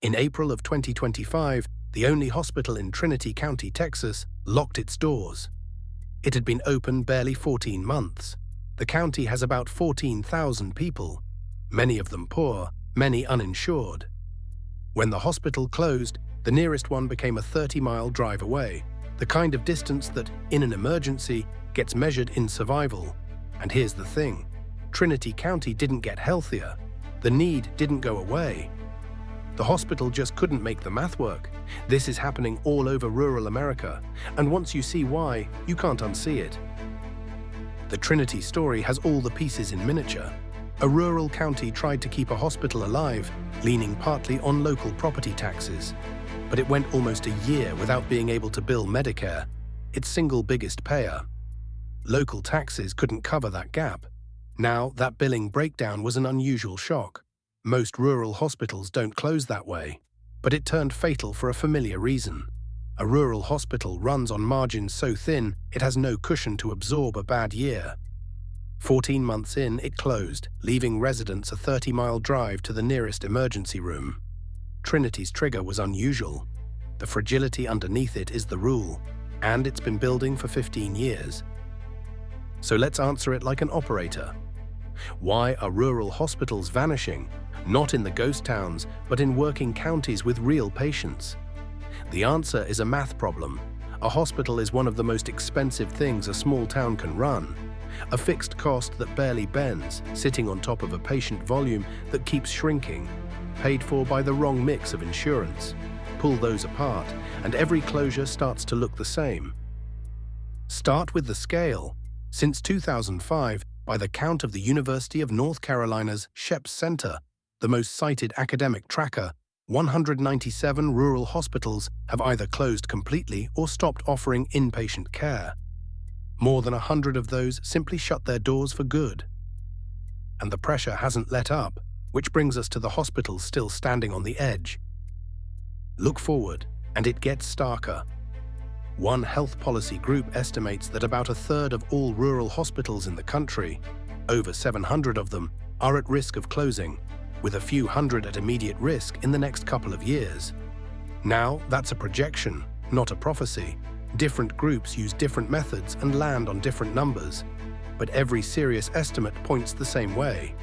In April of 2025, the only hospital in Trinity County, Texas, locked its doors. It had been open barely 14 months. The county has about 14,000 people, many of them poor, many uninsured. When the hospital closed, the nearest one became a 30-mile drive away, the kind of distance that, in an emergency, gets measured in survival. And here's the thing: Trinity County didn't get healthier. The need didn't go away. The hospital just couldn't make the math work. This is happening all over rural America, and once you see why, you can't unsee it. The Trinity story has all the pieces in miniature. A rural county tried to keep a hospital alive, leaning partly on local property taxes. But it went almost a year without being able to bill Medicare, its single biggest payer. Local taxes couldn't cover that gap. Now, that billing breakdown was an unusual shock. Most rural hospitals don't close that way, but it turned fatal for a familiar reason. A rural hospital runs on margins so thin it has no cushion to absorb a bad year. 14 months in, it closed, leaving residents a 30-mile drive to the nearest emergency room. Trinity's trigger was unusual. The fragility underneath it is the rule, and it's been building for 15 years. So let's answer it like an operator. Why are rural hospitals vanishing? Not in the ghost towns, but in working counties with real patients. The answer is a math problem. A hospital is one of the most expensive things a small town can run. A fixed cost that barely bends, sitting on top of a patient volume that keeps shrinking, paid for by the wrong mix of insurance. Pull those apart, and every closure starts to look the same. Start with the scale. Since 2005, by the count of the University of North Carolina's Sheps Center, the most cited academic tracker, 197 rural hospitals have either closed completely or stopped offering inpatient care. More than 100 of those simply shut their doors for good. And the pressure hasn't let up, which brings us to the hospitals still standing on the edge. Look forward, and it gets starker. One health policy group estimates that about a third of all rural hospitals in the country, over 700 of them, are at risk of closing, with a few hundred at immediate risk in the next couple of years. Now, that's a projection, not a prophecy. Different groups use different methods and land on different numbers, but every serious estimate points the same way.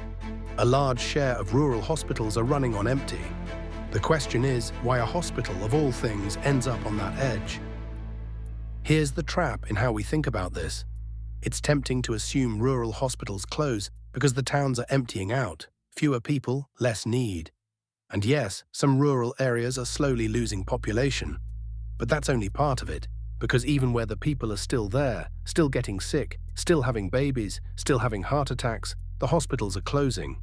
A large share of rural hospitals are running on empty. The question is why a hospital, of all things, ends up on that edge. Here's the trap in how we think about this. It's tempting to assume rural hospitals close because the towns are emptying out. Fewer people, less need. And yes, some rural areas are slowly losing population. But that's only part of it, because even where the people are still there, still getting sick, still having babies, still having heart attacks, the hospitals are closing.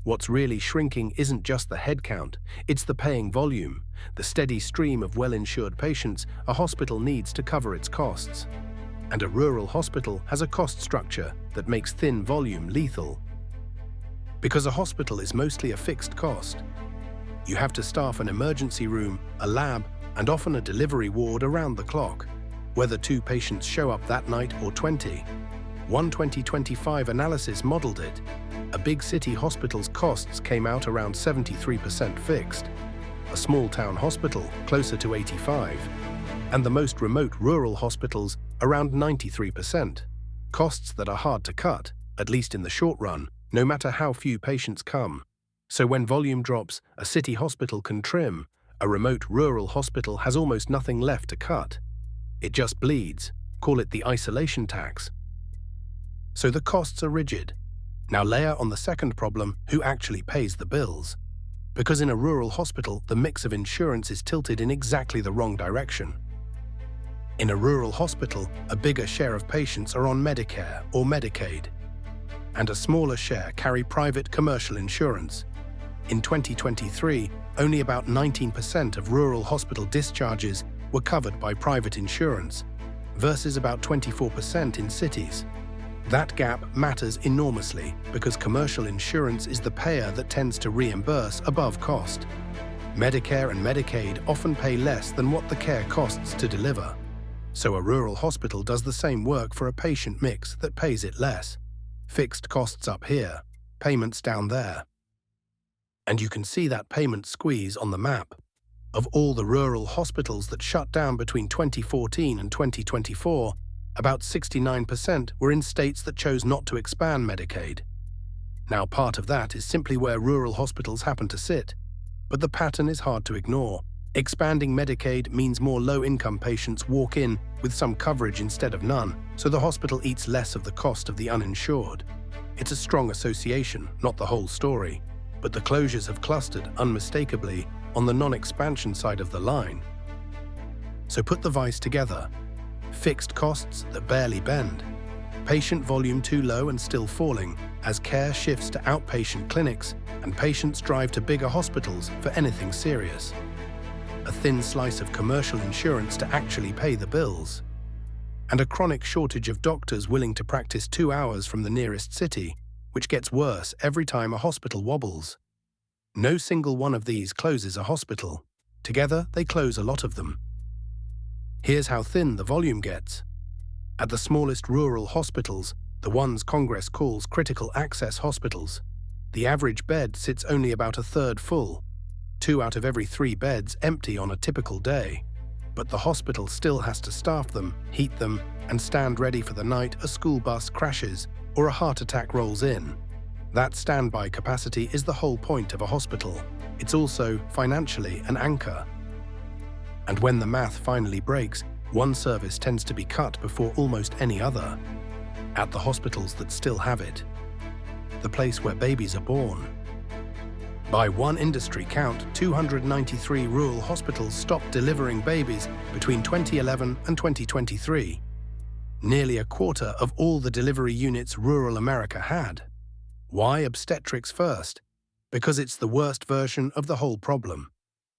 What's really shrinking isn't just the headcount, it's the paying volume, the steady stream of well-insured patients a hospital needs to cover its costs. And a rural hospital has a cost structure that makes thin volume lethal. Because a hospital is mostly a fixed cost. You have to staff an emergency room, a lab, and often a delivery ward around the clock, whether 2 patients show up that night or 20. One 2025 analysis modeled it. A big city hospital's costs came out around 73% fixed, a small town hospital closer to 85%, and the most remote rural hospitals around 93%. Costs that are hard to cut, at least in the short run, no matter how few patients come. So when volume drops, a city hospital can trim. A remote rural hospital has almost nothing left to cut. It just bleeds. Call it the isolation tax. So the costs are rigid. Now layer on the second problem, who actually pays the bills? Because in a rural hospital, the mix of insurance is tilted in exactly the wrong direction. In a rural hospital, a bigger share of patients are on Medicare or Medicaid, and a smaller share carry private commercial insurance. In 2023, only about 19% of rural hospital discharges were covered by private insurance, versus about 24% in cities. That gap matters enormously because commercial insurance is the payer that tends to reimburse above cost. Medicare and Medicaid often pay less than what the care costs to deliver. So a rural hospital does the same work for a patient mix that pays it less. Fixed costs up here, payments down there. And you can see that payment squeeze on the map. Of all the rural hospitals that shut down between 2014 and 2024, about 69% were in states that chose not to expand Medicaid. Now, part of that is simply where rural hospitals happen to sit, but the pattern is hard to ignore. Expanding Medicaid means more low-income patients walk in with some coverage instead of none, so the hospital eats less of the cost of the uninsured. It's a strong association, not the whole story, but the closures have clustered unmistakably on the non-expansion side of the line. So put the vice together. Fixed costs that barely bend. Patient volume too low and still falling as care shifts to outpatient clinics and patients drive to bigger hospitals for anything serious. A thin slice of commercial insurance to actually pay the bills. And a chronic shortage of doctors willing to practice 2 hours from the nearest city, which gets worse every time a hospital wobbles. No single one of these closes a hospital. Together, they close a lot of them. Here's how thin the volume gets. At the smallest rural hospitals, the ones Congress calls critical access hospitals, the average bed sits only about a third full, 2 out of every 3 beds empty on a typical day. But the hospital still has to staff them, heat them, and stand ready for the night a school bus crashes or a heart attack rolls in. That standby capacity is the whole point of a hospital. It's also, financially, an anchor. And when the math finally breaks, one service tends to be cut before almost any other. At the hospitals that still have it. The place where babies are born. By one industry count, 293 rural hospitals stopped delivering babies between 2011 and 2023. Nearly a quarter of all the delivery units rural America had. Why obstetrics first? Because it's the worst version of the whole problem.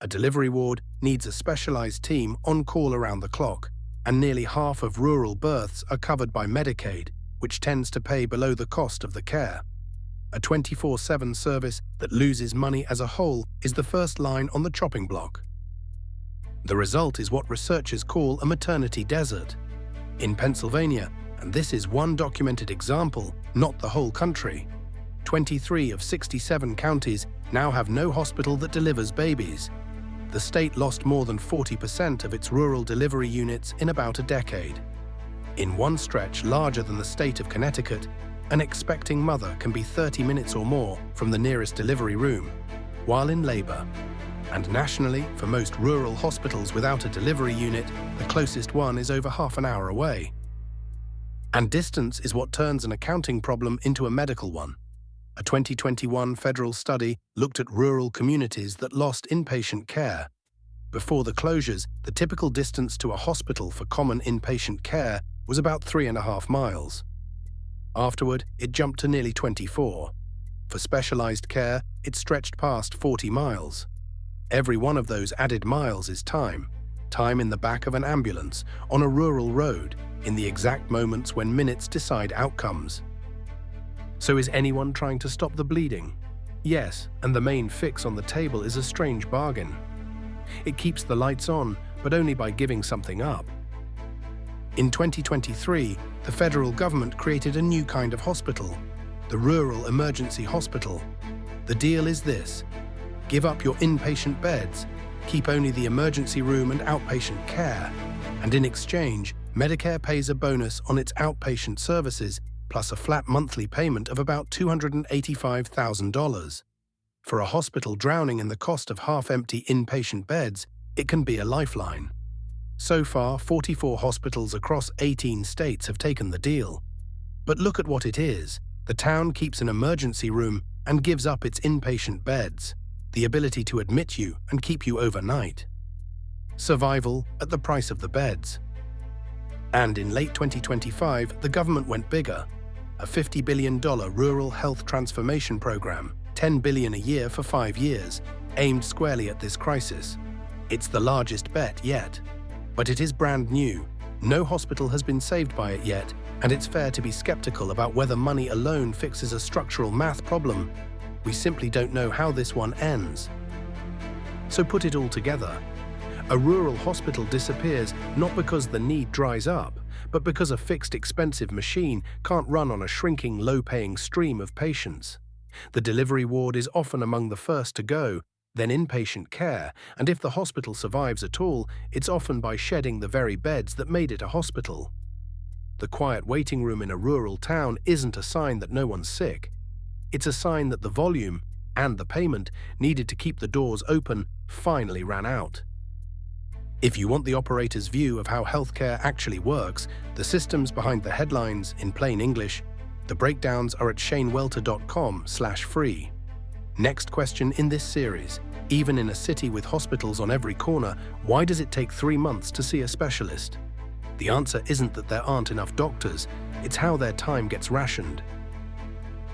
A delivery ward needs a specialized team on call around the clock, and nearly half of rural births are covered by Medicaid, which tends to pay below the cost of the care. A 24/7 service that loses money as a whole is the first line on the chopping block. The result is what researchers call a maternity desert. In Pennsylvania, and this is one documented example, not the whole country, 23 of 67 counties now have no hospital that delivers babies. The state lost more than 40% of its rural delivery units in about a decade. In one stretch larger than the state of Connecticut, an expecting mother can be 30 minutes or more from the nearest delivery room, while in labor. And nationally, for most rural hospitals without a delivery unit, the closest one is over half an hour away. And distance is what turns an accounting problem into a medical one. A 2021 federal study looked at rural communities that lost inpatient care. Before the closures, the typical distance to a hospital for common inpatient care was about 3.5 miles. Afterward, it jumped to nearly 24. For specialized care, it stretched past 40 miles. Every one of those added miles is time. Time in the back of an ambulance, on a rural road, in the exact moments when minutes decide outcomes. So is anyone trying to stop the bleeding? Yes, and the main fix on the table is a strange bargain. It keeps the lights on, but only by giving something up. In 2023, the federal government created a new kind of hospital, the Rural Emergency Hospital. The deal is this: give up your inpatient beds, keep only the emergency room and outpatient care, and in exchange, Medicare pays a bonus on its outpatient services plus a flat monthly payment of about $285,000. For a hospital drowning in the cost of half-empty inpatient beds, it can be a lifeline. So far, 44 hospitals across 18 states have taken the deal. But look at what it is. The town keeps an emergency room and gives up its inpatient beds, the ability to admit you and keep you overnight. Survival at the price of the beds. And in late 2025, the government went bigger. A $50 billion rural health transformation program, $10 billion a year for 5 years, aimed squarely at this crisis. It's the largest bet yet. But it is brand new. No hospital has been saved by it yet, and it's fair to be skeptical about whether money alone fixes a structural math problem. We simply don't know how this one ends. So put it all together. A rural hospital disappears not because the need dries up, but because a fixed expensive machine can't run on a shrinking low-paying stream of patients. The delivery ward is often among the first to go, then inpatient care, and if the hospital survives at all, it's often by shedding the very beds that made it a hospital. The quiet waiting room in a rural town isn't a sign that no one's sick. It's a sign that the volume and the payment needed to keep the doors open finally ran out. If you want the operator's view of how healthcare actually works, the systems behind the headlines in plain English, the breakdowns are at shanewelter.com/free. Next question in this series: even in a city with hospitals on every corner, why does it take 3 months to see a specialist? The answer isn't that there aren't enough doctors, it's how their time gets rationed.